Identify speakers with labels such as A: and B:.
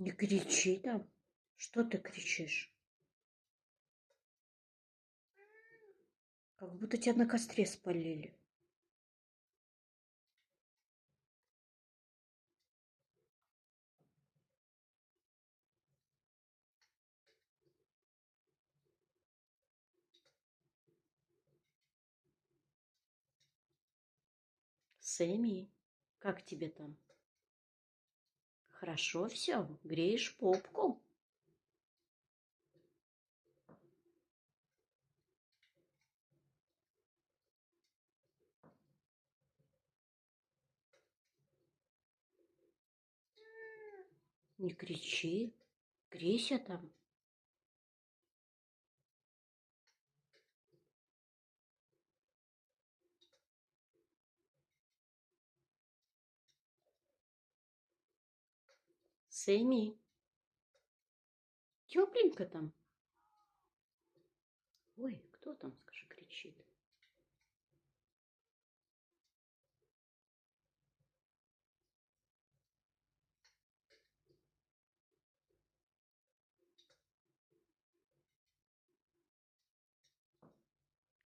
A: Не кричи там. Что ты кричишь? Как будто тебя на костре спалили. Сэмми, как тебе там? Хорошо все? Греешь попку? Не кричи. Грейся там. Сэмми, тепленько там? Ой, кто там, скажи, кричит?